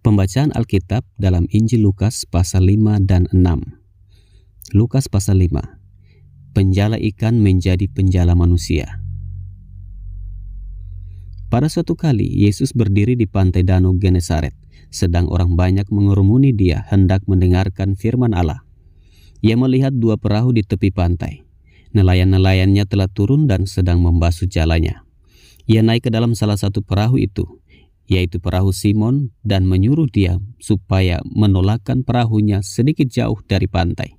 Pembacaan Alkitab dalam Injil Lukas pasal 5 dan 6. Lukas pasal 5. Penjala ikan menjadi penjala manusia. Pada suatu kali Yesus berdiri di pantai Danau Genesaret, sedang orang banyak mengerumuni dia hendak mendengarkan firman Allah. Ia melihat dua perahu di tepi pantai. Nelayan-nelayannya telah turun dan sedang membasuh jalannya. Ia naik ke dalam salah satu perahu itu, yaitu perahu Simon, dan menyuruh dia supaya menolakkan perahunya sedikit jauh dari pantai.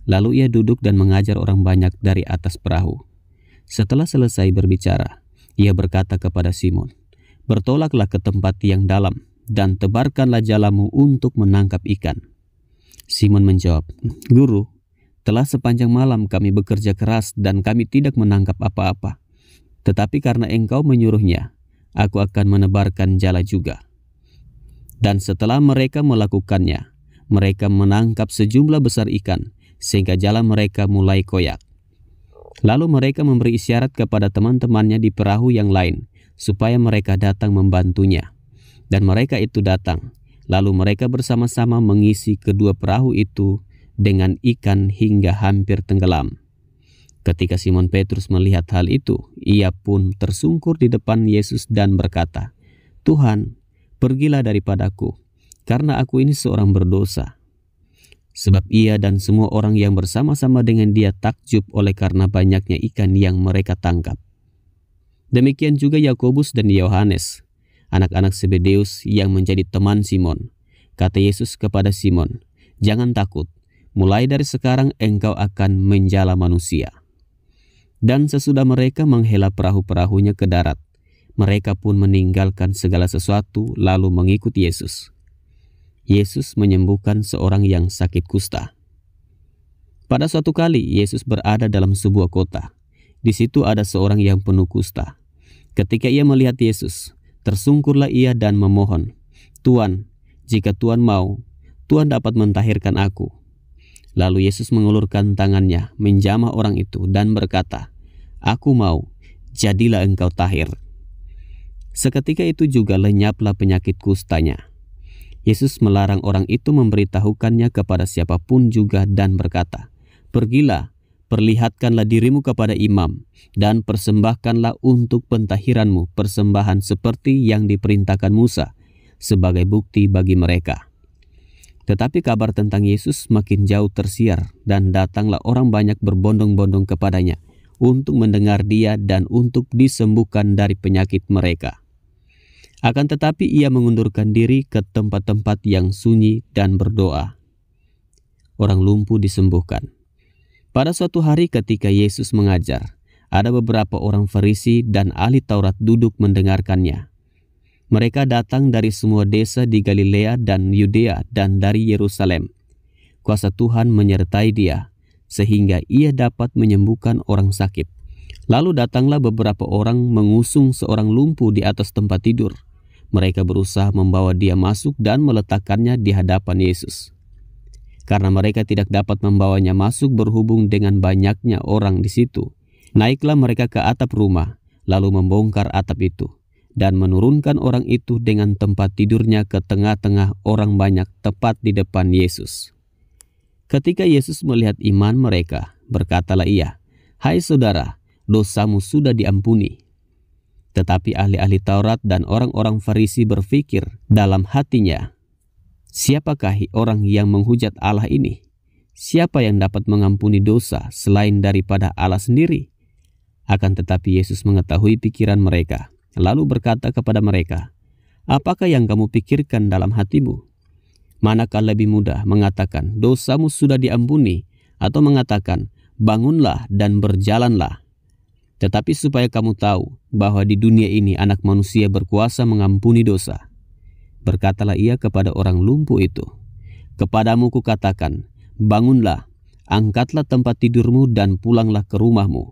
Lalu ia duduk dan mengajar orang banyak dari atas perahu. Setelah selesai berbicara, ia berkata kepada Simon, "Bertolaklah ke tempat yang dalam dan tebarkanlah jalamu untuk menangkap ikan." Simon menjawab, "Guru, telah sepanjang malam kami bekerja keras dan kami tidak menangkap apa-apa. Tetapi karena Engkau menyuruhnya, aku akan menebarkan jala juga." Dan setelah mereka melakukannya, mereka menangkap sejumlah besar ikan, sehingga jala mereka mulai koyak. Lalu mereka memberi isyarat kepada teman-temannya di perahu yang lain, supaya mereka datang membantunya. Dan mereka itu datang, lalu mereka bersama-sama mengisi kedua perahu itu dengan ikan hingga hampir tenggelam. Ketika Simon Petrus melihat hal itu, ia pun tersungkur di depan Yesus dan berkata, "Tuhan, pergilah daripadaku, karena aku ini seorang berdosa." Sebab ia dan semua orang yang bersama-sama dengan dia takjub oleh karena banyaknya ikan yang mereka tangkap. Demikian juga Yakobus dan Yohanes, anak-anak Zebedeus yang menjadi teman Simon. Kata Yesus kepada Simon, "Jangan takut, mulai dari sekarang engkau akan menjala manusia." Dan sesudah mereka menghela perahu-perahunya ke darat, mereka pun meninggalkan segala sesuatu lalu mengikut Yesus. Yesus menyembuhkan seorang yang sakit kusta. Pada suatu kali Yesus berada dalam sebuah kota. Di situ ada seorang yang penuh kusta. Ketika ia melihat Yesus, tersungkurlah ia dan memohon, "Tuan, jika Tuan mau, Tuan dapat mentahirkan aku." Lalu Yesus mengulurkan tangannya, menjamah orang itu dan berkata, "Aku mau, jadilah engkau tahir." Seketika itu juga lenyaplah penyakit kustanya. Yesus melarang orang itu memberitahukannya kepada siapapun juga dan berkata, "Pergilah, perlihatkanlah dirimu kepada imam dan persembahkanlah untuk pentahiranmu persembahan seperti yang diperintahkan Musa sebagai bukti bagi mereka." Tetapi kabar tentang Yesus makin jauh tersiar dan datanglah orang banyak berbondong-bondong kepadanya untuk mendengar dia dan untuk disembuhkan dari penyakit mereka. Akan tetapi ia mengundurkan diri ke tempat-tempat yang sunyi dan berdoa. Orang lumpuh disembuhkan. Pada suatu hari ketika Yesus mengajar, ada beberapa orang Farisi dan ahli Taurat duduk mendengarkannya. Mereka datang dari semua desa di Galilea dan Yudea dan dari Yerusalem. Kuasa Tuhan menyertai dia, sehingga ia dapat menyembuhkan orang sakit. Lalu datanglah beberapa orang mengusung seorang lumpuh di atas tempat tidur. Mereka berusaha membawa dia masuk dan meletakkannya di hadapan Yesus. Karena mereka tidak dapat membawanya masuk berhubung dengan banyaknya orang di situ, naiklah mereka ke atap rumah, lalu membongkar atap itu, dan menurunkan orang itu dengan tempat tidurnya ke tengah-tengah orang banyak tepat di depan Yesus. Ketika Yesus melihat iman mereka, berkatalah ia, "Hai saudara, dosamu sudah diampuni." Tetapi ahli-ahli Taurat dan orang-orang Farisi berpikir dalam hatinya, "Siapakah orang yang menghujat Allah ini? Siapa yang dapat mengampuni dosa selain daripada Allah sendiri?" Akan tetapi Yesus mengetahui pikiran mereka, lalu berkata kepada mereka, "Apakah yang kamu pikirkan dalam hatimu? Manakah lebih mudah mengatakan, 'Dosamu sudah diampuni,' atau mengatakan, 'Bangunlah dan berjalanlah'? Tetapi supaya kamu tahu bahwa di dunia ini anak manusia berkuasa mengampuni dosa." Berkatalah ia kepada orang lumpuh itu, "Kepadamu kukatakan, bangunlah, angkatlah tempat tidurmu dan pulanglah ke rumahmu."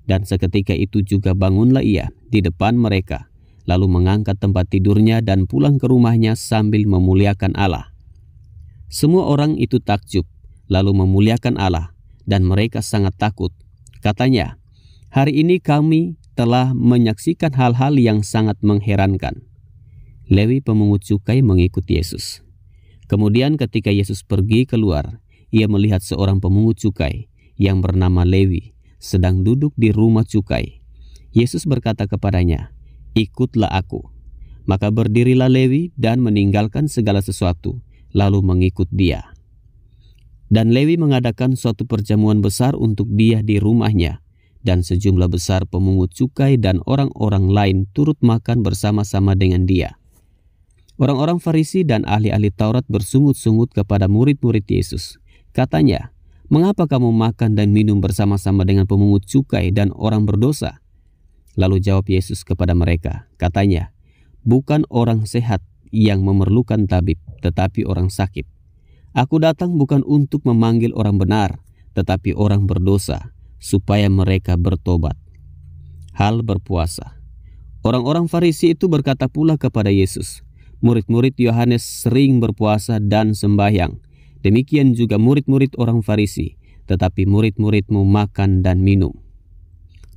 Dan seketika itu juga bangunlah ia di depan mereka, lalu mengangkat tempat tidurnya dan pulang ke rumahnya sambil memuliakan Allah. Semua orang itu takjub, lalu memuliakan Allah, dan mereka sangat takut. Katanya, "Hari ini kami telah menyaksikan hal-hal yang sangat mengherankan." Lewi pemungut cukai mengikut Yesus. Kemudian ketika Yesus pergi keluar, ia melihat seorang pemungut cukai yang bernama Lewi sedang duduk di rumah cukai. Yesus berkata kepadanya, "Ikutlah aku." Maka berdirilah Lewi dan meninggalkan segala sesuatu, lalu mengikut dia. Dan Lewi mengadakan suatu perjamuan besar untuk dia di rumahnya, dan sejumlah besar pemungut cukai dan orang-orang lain turut makan bersama-sama dengan dia. Orang-orang Farisi dan ahli-ahli Taurat bersungut-sungut kepada murid-murid Yesus. Katanya, "Mengapa kamu makan dan minum bersama-sama dengan pemungut cukai dan orang berdosa?" Lalu jawab Yesus kepada mereka, katanya, "Bukan orang sehat yang memerlukan tabib, tetapi orang sakit. Aku datang bukan untuk memanggil orang benar, tetapi orang berdosa, supaya mereka bertobat." Hal berpuasa. Orang-orang Farisi itu berkata pula kepada Yesus, "Murid-murid Yohanes sering berpuasa dan sembahyang. Demikian juga murid-murid orang Farisi, tetapi murid-muridmu makan dan minum."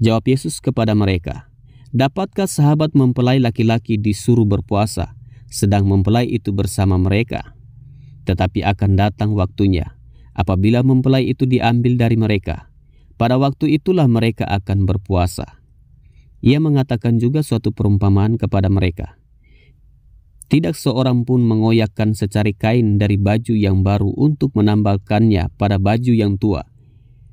Jawab Yesus kepada mereka, "Dapatkah sahabat mempelai laki-laki disuruh berpuasa, sedang mempelai itu bersama mereka? Tetapi akan datang waktunya, apabila mempelai itu diambil dari mereka. Pada waktu itulah mereka akan berpuasa." Ia mengatakan juga suatu perumpamaan kepada mereka. Tidak seorang pun mengoyakkan secari kain dari baju yang baru untuk menambalkannya pada baju yang tua.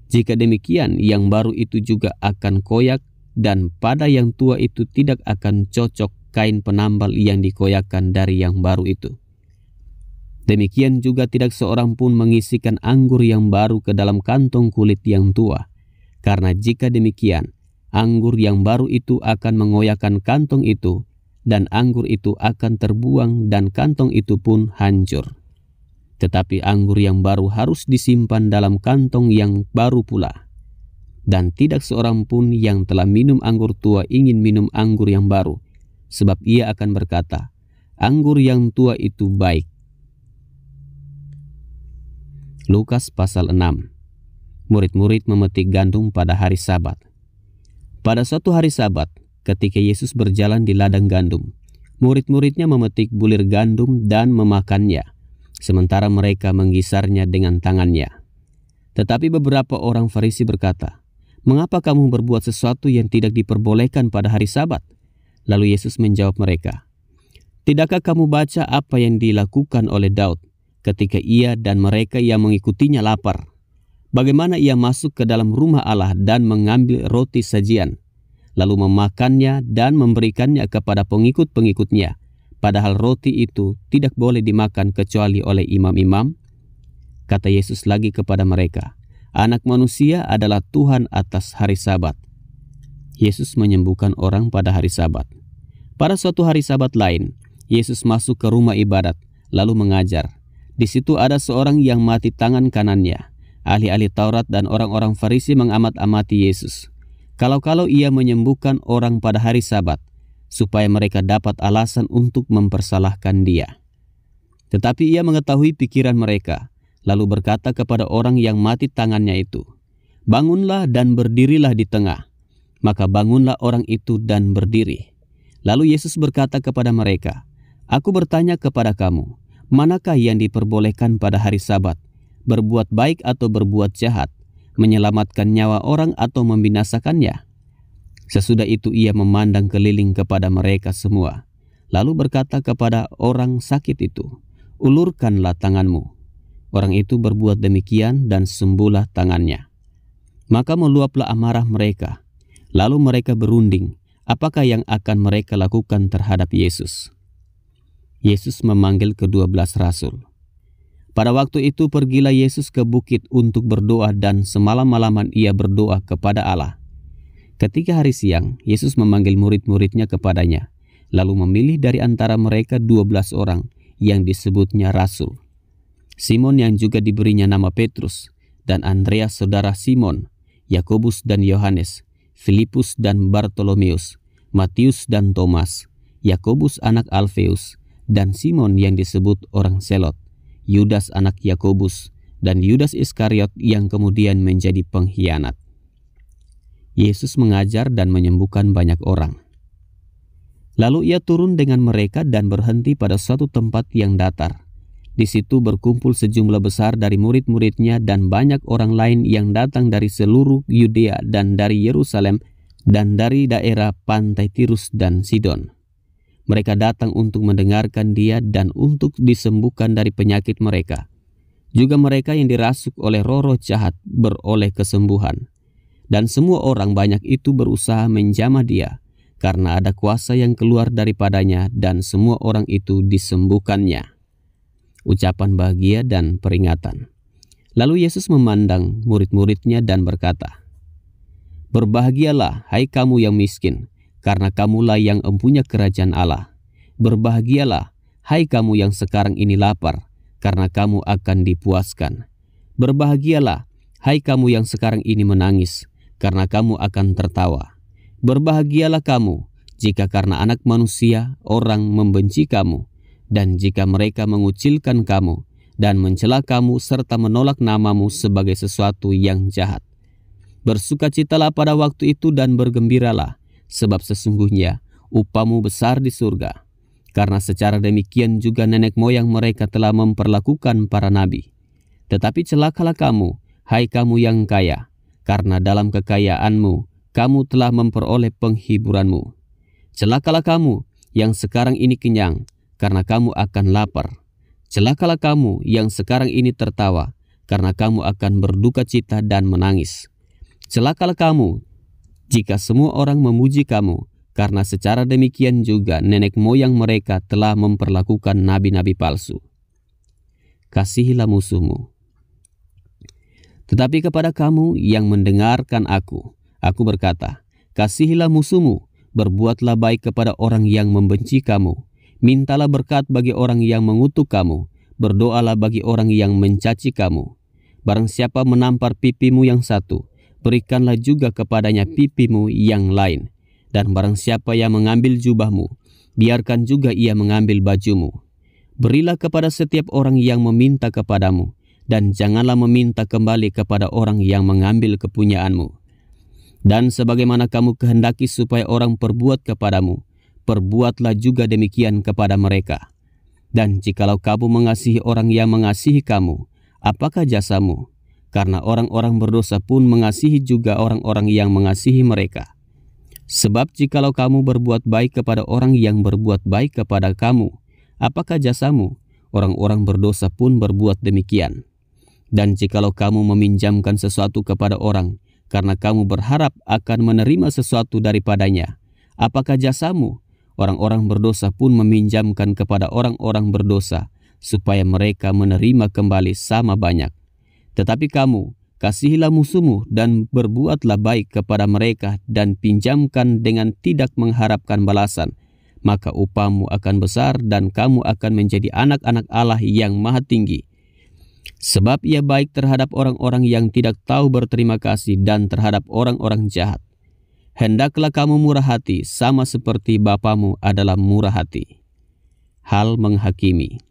Jika demikian, yang baru itu juga akan koyak, dan pada yang tua itu tidak akan cocok kain penambal yang dikoyakkan dari yang baru itu. Demikian juga tidak seorang pun mengisikan anggur yang baru ke dalam kantong kulit yang tua. Karena jika demikian, anggur yang baru itu akan mengoyakkan kantong itu, dan anggur itu akan terbuang dan kantong itu pun hancur. Tetapi anggur yang baru harus disimpan dalam kantong yang baru pula. Dan tidak seorang pun yang telah minum anggur tua ingin minum anggur yang baru, sebab ia akan berkata, "Anggur yang tua itu baik." Lukas pasal 6. Murid-murid memetik gandum pada hari Sabat. Pada suatu hari Sabat, ketika Yesus berjalan di ladang gandum, murid-muridnya memetik bulir gandum dan memakannya, sementara mereka menggisarnya dengan tangannya. Tetapi beberapa orang Farisi berkata, "Mengapa kamu berbuat sesuatu yang tidak diperbolehkan pada hari Sabat?" Lalu Yesus menjawab mereka, "Tidakkah kamu baca apa yang dilakukan oleh Daud ketika ia dan mereka yang mengikutinya lapar? Bagaimana ia masuk ke dalam rumah Allah dan mengambil roti sajian, lalu memakannya dan memberikannya kepada pengikut-pengikutnya, padahal roti itu tidak boleh dimakan kecuali oleh imam-imam?" Kata Yesus lagi kepada mereka, "Anak manusia adalah Tuhan atas hari Sabat." Yesus menyembuhkan orang pada hari Sabat. Pada suatu hari Sabat lain, Yesus masuk ke rumah ibadat, lalu mengajar. Di situ ada seorang yang mati tangan kanannya. Ahli-ahli Taurat dan orang-orang Farisi mengamat-amati Yesus. Kalau-kalau ia menyembuhkan orang pada hari Sabat, supaya mereka dapat alasan untuk mempersalahkan dia. Tetapi ia mengetahui pikiran mereka, lalu berkata kepada orang yang mati tangannya itu, "Bangunlah dan berdirilah di tengah." Maka bangunlah orang itu dan berdiri. Lalu Yesus berkata kepada mereka, "Aku bertanya kepada kamu, manakah yang diperbolehkan pada hari Sabat, berbuat baik atau berbuat jahat, menyelamatkan nyawa orang atau membinasakannya?" Sesudah itu ia memandang keliling kepada mereka semua, lalu berkata kepada orang sakit itu, "Ulurkanlah tanganmu." Orang itu berbuat demikian dan sembuhlah tangannya. Maka meluaplah amarah mereka, lalu mereka berunding, apakah yang akan mereka lakukan terhadap Yesus. Yesus memanggil ke-12 rasul. Pada waktu itu pergilah Yesus ke bukit untuk berdoa, dan semalam-malaman ia berdoa kepada Allah. Ketika hari siang, Yesus memanggil murid-muridnya kepadanya, lalu memilih dari antara mereka 12 orang yang disebutnya rasul. Simon yang juga diberinya nama Petrus, dan Andreas saudara Simon, Yakobus dan Yohanes, Filipus dan Bartolomeus, Matius dan Thomas, Yakobus anak Alfeus, dan Simon yang disebut orang Selot, Yudas anak Yakobus, dan Yudas Iskariot yang kemudian menjadi pengkhianat. Yesus mengajar dan menyembuhkan banyak orang. Lalu ia turun dengan mereka dan berhenti pada suatu tempat yang datar. Di situ berkumpul sejumlah besar dari murid-muridnya dan banyak orang lain yang datang dari seluruh Yudea dan dari Yerusalem dan dari daerah pantai Tirus dan Sidon. Mereka datang untuk mendengarkan dia dan untuk disembuhkan dari penyakit mereka. Juga mereka yang dirasuk oleh roh-roh jahat beroleh kesembuhan. Dan semua orang banyak itu berusaha menjamah dia, karena ada kuasa yang keluar daripadanya dan semua orang itu disembuhkannya. Ucapan bahagia dan peringatan. Lalu Yesus memandang murid-muridnya dan berkata, "Berbahagialah, hai kamu yang miskin, karena kamulah yang empunya kerajaan Allah. Berbahagialah, hai kamu yang sekarang ini lapar, karena kamu akan dipuaskan. Berbahagialah, hai kamu yang sekarang ini menangis, karena kamu akan tertawa. Berbahagialah kamu, jika karena Anak Manusia orang membenci kamu, dan jika mereka mengucilkan kamu, dan mencela kamu serta menolak namamu sebagai sesuatu yang jahat. Bersukacitalah pada waktu itu dan bergembiralah, sebab sesungguhnya upahmu besar di surga. Karena secara demikian juga nenek moyang mereka telah memperlakukan para nabi. Tetapi celakalah kamu, hai kamu yang kaya, karena dalam kekayaanmu kamu telah memperoleh penghiburanmu. Celakalah kamu yang sekarang ini kenyang, karena kamu akan lapar. Celakalah kamu yang sekarang ini tertawa, karena kamu akan berduka cita dan menangis. Celakalah kamu jika semua orang memuji kamu, karena secara demikian juga nenek moyang mereka telah memperlakukan nabi-nabi palsu. Kasihilah musuhmu. Tetapi kepada kamu yang mendengarkan aku berkata, kasihilah musuhmu, berbuatlah baik kepada orang yang membenci kamu, mintalah berkat bagi orang yang mengutuk kamu, berdoalah bagi orang yang mencaci kamu. Barang siapa menampar pipimu yang satu, berikanlah juga kepadanya pipimu yang lain. Dan barang siapa yang mengambil jubahmu, biarkan juga ia mengambil bajumu. Berilah kepada setiap orang yang meminta kepadamu, dan janganlah meminta kembali kepada orang yang mengambil kepunyaanmu. Dan sebagaimana kamu kehendaki supaya orang perbuat kepadamu, perbuatlah juga demikian kepada mereka. Dan jikalau kamu mengasihi orang yang mengasihi kamu, apakah jasamu? Karena orang-orang berdosa pun mengasihi juga orang-orang yang mengasihi mereka. Sebab jikalau kamu berbuat baik kepada orang yang berbuat baik kepada kamu, apakah jasamu? Orang-orang berdosa pun berbuat demikian. Dan jikalau kamu meminjamkan sesuatu kepada orang, karena kamu berharap akan menerima sesuatu daripadanya, apakah jasamu? Orang-orang berdosa pun meminjamkan kepada orang-orang berdosa, supaya mereka menerima kembali sama banyak. Tetapi kamu, kasihilah musuhmu dan berbuatlah baik kepada mereka dan pinjamkan dengan tidak mengharapkan balasan. Maka upahmu akan besar dan kamu akan menjadi anak-anak Allah yang maha tinggi. Sebab ia baik terhadap orang-orang yang tidak tahu berterima kasih dan terhadap orang-orang jahat. Hendaklah kamu murah hati sama seperti Bapamu adalah murah hati. Hal menghakimi.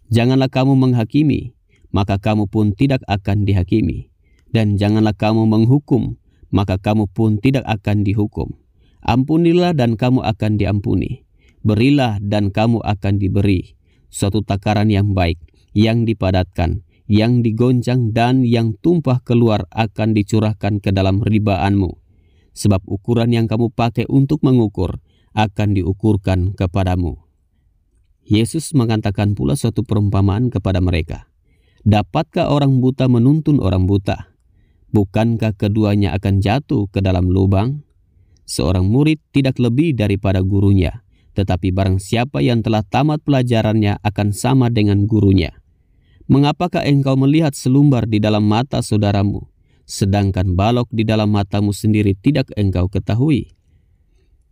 Janganlah kamu menghakimi, maka kamu pun tidak akan dihakimi. Dan janganlah kamu menghukum, maka kamu pun tidak akan dihukum. Ampunilah dan kamu akan diampuni. Berilah dan kamu akan diberi. Suatu takaran yang baik, yang dipadatkan, yang digoncang dan yang tumpah keluar akan dicurahkan ke dalam ribaanmu. Sebab ukuran yang kamu pakai untuk mengukur akan diukurkan kepadamu. Yesus mengatakan pula suatu perumpamaan kepada mereka. Dapatkah orang buta menuntun orang buta? Bukankah keduanya akan jatuh ke dalam lubang? Seorang murid tidak lebih daripada gurunya, tetapi barang siapa yang telah tamat pelajarannya akan sama dengan gurunya. Mengapakah engkau melihat selumbar di dalam mata saudaramu, sedangkan balok di dalam matamu sendiri tidak engkau ketahui?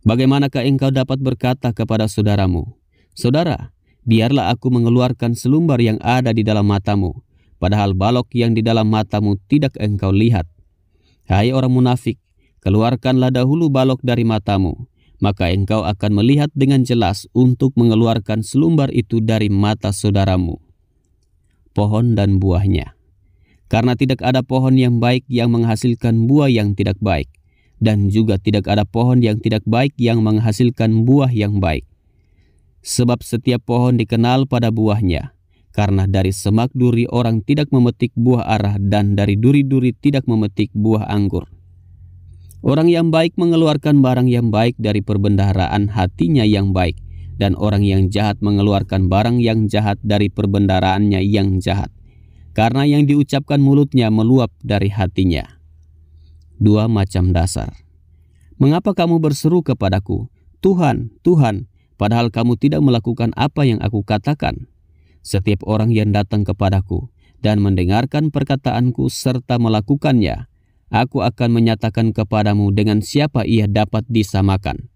Bagaimanakah engkau dapat berkata kepada saudaramu, saudara, biarlah aku mengeluarkan selumbar yang ada di dalam matamu, padahal balok yang di dalam matamu tidak engkau lihat? Hai orang munafik, keluarkanlah dahulu balok dari matamu, maka engkau akan melihat dengan jelas untuk mengeluarkan selumbar itu dari mata saudaramu. Pohon dan buahnya. Karena tidak ada pohon yang baik yang menghasilkan buah yang tidak baik, dan juga tidak ada pohon yang tidak baik yang menghasilkan buah yang baik. Sebab setiap pohon dikenal pada buahnya, karena dari semak duri orang tidak memetik buah ara, dan dari duri-duri tidak memetik buah anggur. Orang yang baik mengeluarkan barang yang baik dari perbendaharaan hatinya yang baik, dan orang yang jahat mengeluarkan barang yang jahat dari perbendaharaannya yang jahat, karena yang diucapkan mulutnya meluap dari hatinya. 2 macam dasar. Mengapa kamu berseru kepadaku, Tuhan, Tuhan, padahal kamu tidak melakukan apa yang aku katakan? Setiap orang yang datang kepadaku dan mendengarkan perkataanku serta melakukannya, aku akan menyatakan kepadamu dengan siapa ia dapat disamakan.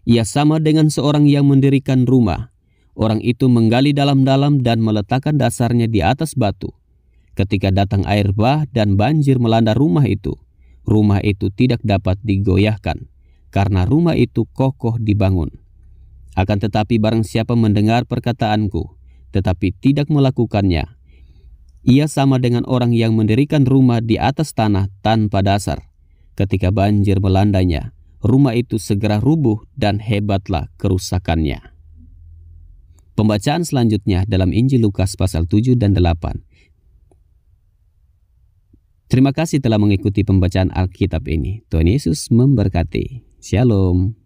Ia sama dengan seorang yang mendirikan rumah. Orang itu menggali dalam-dalam dan meletakkan dasarnya di atas batu. Ketika datang air bah dan banjir melanda rumah itu tidak dapat digoyahkan, karena rumah itu kokoh dibangun. Akan tetapi barang siapa mendengar perkataanku, tetapi tidak melakukannya, ia sama dengan orang yang mendirikan rumah di atas tanah tanpa dasar. Ketika banjir melandanya, rumah itu segera rubuh dan hebatlah kerusakannya. Pembacaan selanjutnya dalam Injil Lukas pasal 7 dan 8. Terima kasih telah mengikuti pembacaan Alkitab ini. Tuhan Yesus memberkati. Shalom.